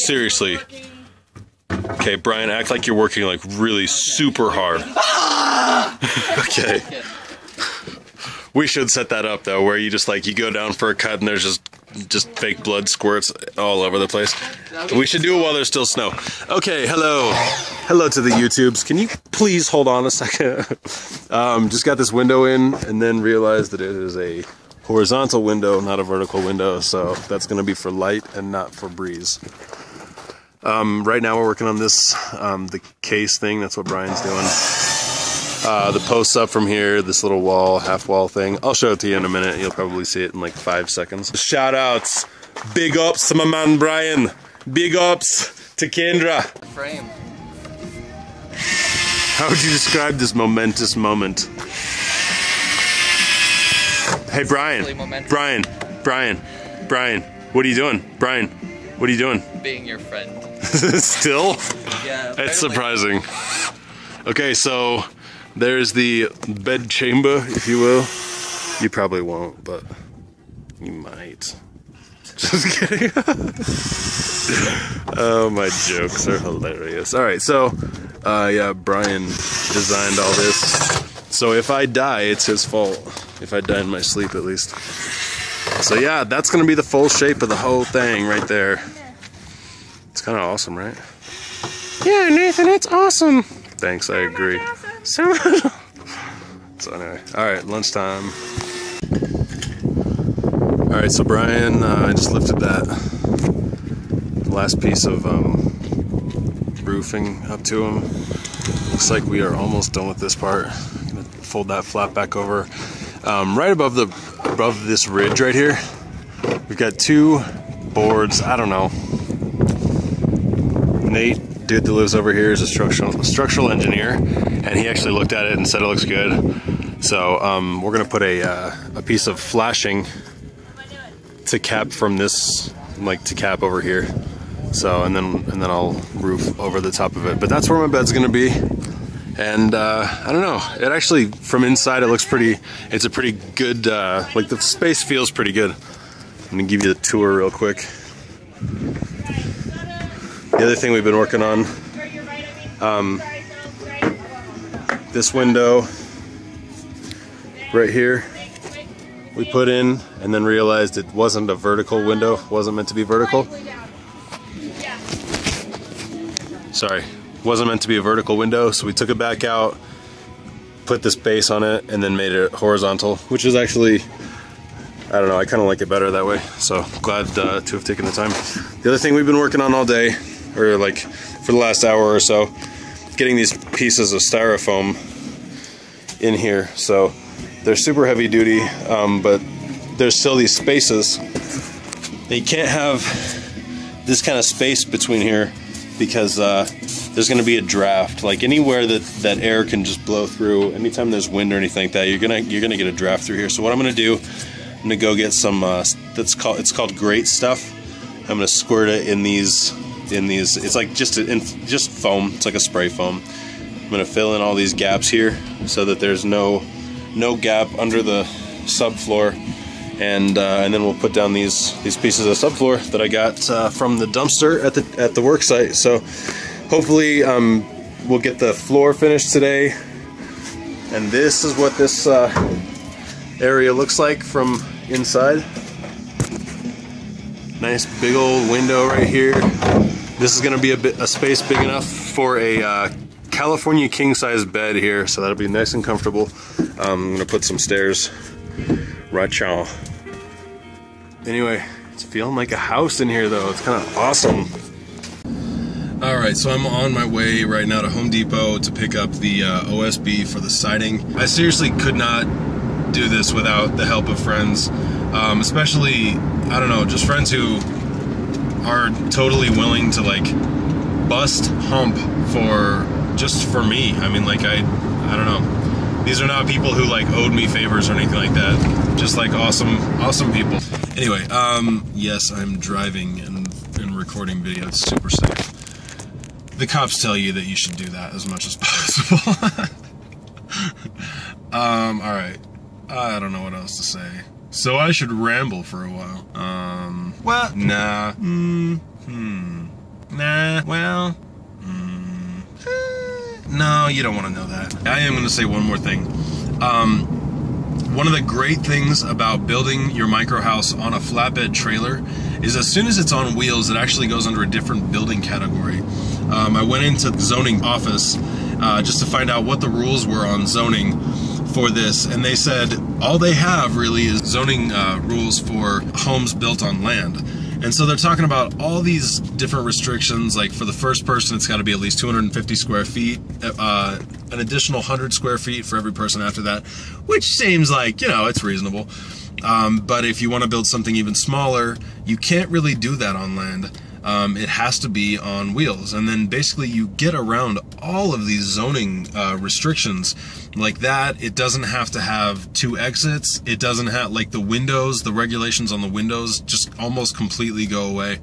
Seriously. Okay, Brian, act like you're working like really super hard. Okay. We should set that up though, where you just like, you go down for a cut and there's just fake blood squirts all over the place. We should do it while there's still snow. Okay, hello. Hello to the YouTubes. Can you please hold on a second? Just got this window in and then realized that it is a horizontal window, not a vertical window. So that's gonna be for light and not for breeze. Right now we're working on this, the case thing. That's what Brian's doing. The posts up from here, this little wall, half wall thing. I'll show it to you in a minute. You'll probably see it in like 5 seconds. Shout outs. Big ups to my man Brian. Big ups to Kendra. Frame. How would you describe this momentous moment? Hey Brian. Brian. What are you doing? Brian, what are you doing? Being your friend. Still? Yeah. That's surprising. Okay, so there's the bed chamber, if you will. You probably won't, but you might. Just kidding. Oh, my jokes are hilarious. All right, so yeah, Brian designed all this. So if I die, it's his fault. If I die in my sleep, at least. So yeah, that's gonna be the full shape of the whole thing right there. It's kind of awesome, right? Yeah, Nathan, it's awesome. Thanks, I agree. So anyway, all right, lunchtime. All right, so Brian, I just lifted that last piece of roofing up to him. Looks like we are almost done with this part. I'm gonna fold that flap back over. Right above this ridge right here, we've got 2 boards. I don't know. Nate, dude that lives over here, is a structural engineer, and he actually looked at it and said it looks good. So we're gonna put a piece of flashing to cap from this, like to cap over here. So and then I'll roof over the top of it. But that's where my bed's gonna be. And I don't know. It actually, from inside, it looks pretty. It's a pretty good. Like the space feels pretty good. I'm gonna give you the tour real quick. The other thing we've been working on, this window right here, we put in and then realized it wasn't a vertical window, wasn't meant to be vertical. Sorry, wasn't meant to be a vertical window, so we took it back out, put this base on it, and then made it horizontal, which is actually, I don't know, I kind of like it better that way, so glad to have taken the time. The other thing we've been working on all day, or like for the last hour or so, getting these pieces of styrofoam in here. So they're super heavy duty, but there's still these spaces. You can't have this kind of space between here because there's going to be a draft. Like anywhere that air can just blow through, anytime there's wind or anything like that, you're gonna get a draft through here. So what I'm gonna do, I'm gonna go get some it's called Great Stuff. I'm gonna squirt it in these. It's like just foam. It's like a spray foam. I'm gonna fill in all these gaps here so that there's no gap under the subfloor, and then we'll put down these pieces of subfloor that I got from the dumpster at the work site. So hopefully we'll get the floor finished today. And this is what this area looks like from inside. Nice big old window right here. This is going to be a space big enough for a California king-size bed here, so that'll be nice and comfortable. I'm going to put some stairs right now. Anyway, it's feeling like a house in here though. It's kind of awesome. Alright, so I'm on my way right now to Home Depot to pick up the OSB for the siding. I seriously could not do this without the help of friends, especially, I don't know, just friends who are totally willing to like bust hump just for me. I mean, like I don't know. These are not people who like owed me favors or anything like that. Just like awesome people. Anyway, yes, I'm driving and recording video. It's super safe. The cops tell you that you should do that as much as possible. All right. I don't know what else to say. So I should ramble for a while. What? Nah. Well, no, you don't want to know that. I am going to say one more thing. One of the great things about building your micro house on a flatbed trailer is as soon as it's on wheels, it actually goes under a different building category. I went into the zoning office just to find out what the rules were on zoning for this, and they said all they have really is zoning rules for homes built on land. And so they're talking about all these different restrictions, like for the first person it's got to be at least 250 square feet, an additional 100 square feet for every person after that, which seems like, you know, it's reasonable. But if you want to build something even smaller, you can't really do that on land. It has to be on wheels. And then basically you get around all of these zoning restrictions like that. It doesn't have to have 2 exits. It doesn't have, like, the windows, the regulations on the windows just almost completely go away.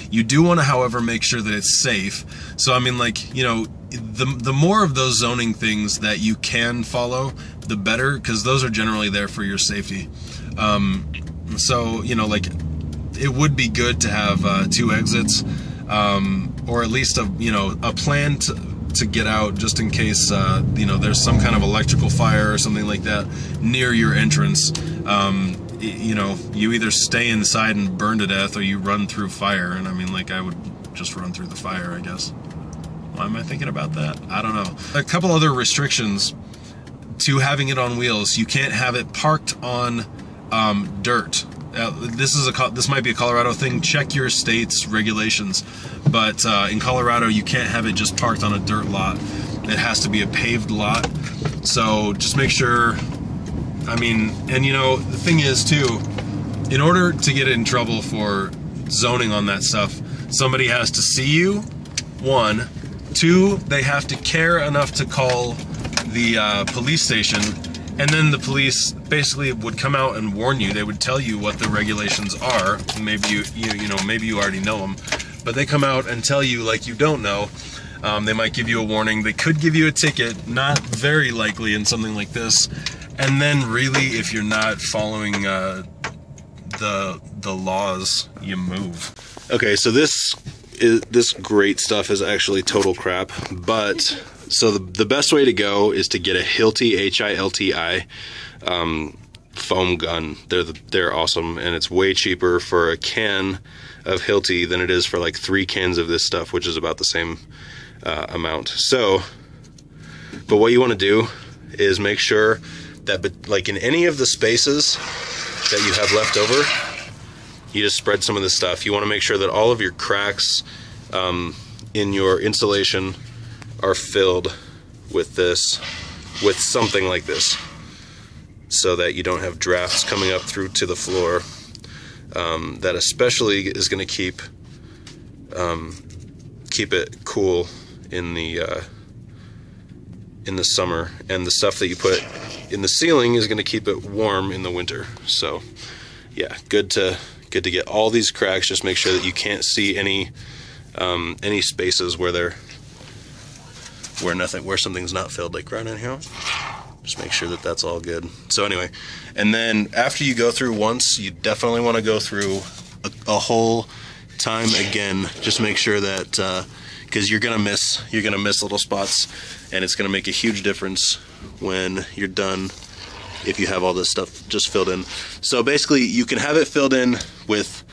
You do want to, however, make sure that it's safe. So, I mean, like, you know, the more of those zoning things that you can follow, the better, because those are generally there for your safety. So, you know, like, it would be good to have 2 exits, or at least a plan to get out just in case you know, there's some kind of electrical fire or something like that near your entrance. You know, you either stay inside and burn to death, or you run through fire. And I mean, like, I would just run through the fire, I guess. Why am I thinking about that? I don't know. A couple other restrictions to having it on wheels: you can't have it parked on dirt. This might be a Colorado thing. Check your state's regulations, but in Colorado you can't have it just parked on a dirt lot. It has to be a paved lot. So just make sure. I mean, and you know, the thing is too, in order to get in trouble for zoning on that stuff, somebody has to see you, 1. 2, they have to care enough to call the police station. And then the police basically would come out and warn you. They would tell you what the regulations are. Maybe you know, maybe you already know them, but they come out and tell you like you don't know. They might give you a warning. They could give you a ticket, not very likely in something like this. And then really, if you're not following the laws, you move. Okay, so this great stuff is actually total crap, but so the best way to go is to get a Hilti, H-I-L-T-I, foam gun. They're awesome, and it's way cheaper for a can of Hilti than it is for like 3 cans of this stuff, which is about the same amount. So, but what you want to do is make sure that, like, in any of the spaces that you have left over, you just spread some of this stuff. You want to make sure that all of your cracks in your insulation are filled with this, with something like this, so that you don't have drafts coming up through to the floor. That especially is going to keep it cool in the summer, and the stuff that you put in the ceiling is going to keep it warm in the winter. So yeah, good to get all these cracks. Just make sure that you can't see any spaces where something's not filled, like right in here. Just make sure that that's all good. So anyway, and then after you go through once, you definitely want to go through a whole time again. Just make sure that because you're gonna miss little spots, and it's gonna make a huge difference when you're done if you have all this stuff just filled in. So basically, you can have it filled in with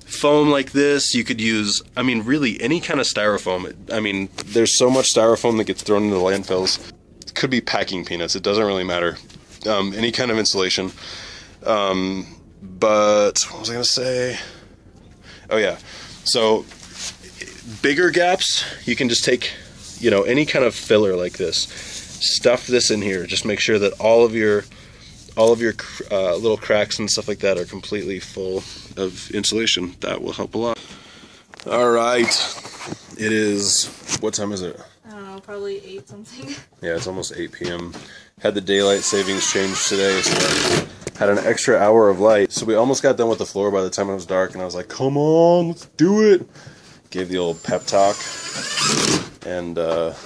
foam like this. You could use, I mean, really any kind of styrofoam. I mean, there's so much styrofoam that gets thrown into the landfills. It could be packing peanuts. It doesn't really matter. Any kind of insulation. But what was I gonna say? Oh yeah. So bigger gaps, you can just take, you know, any kind of filler like this. Stuff this in here. Just make sure that all of your little cracks and stuff like that are completely full of insulation. That will help a lot. All right, it is, what time is it? I don't know, probably 8 something. Yeah, it's almost 8 p.m. Had the daylight savings change today, so I had an extra hour of light. So we almost got done with the floor by the time it was dark, and I was like, come on, let's do it. Gave the old pep talk. And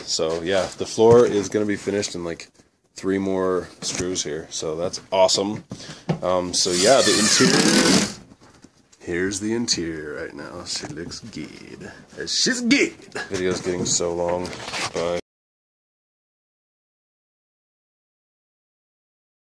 so yeah, the floor is gonna be finished in like 3 more screws here, so that's awesome. So yeah, the interior Here's the interior right now. She looks good. She's good. Video's getting so long. Bye.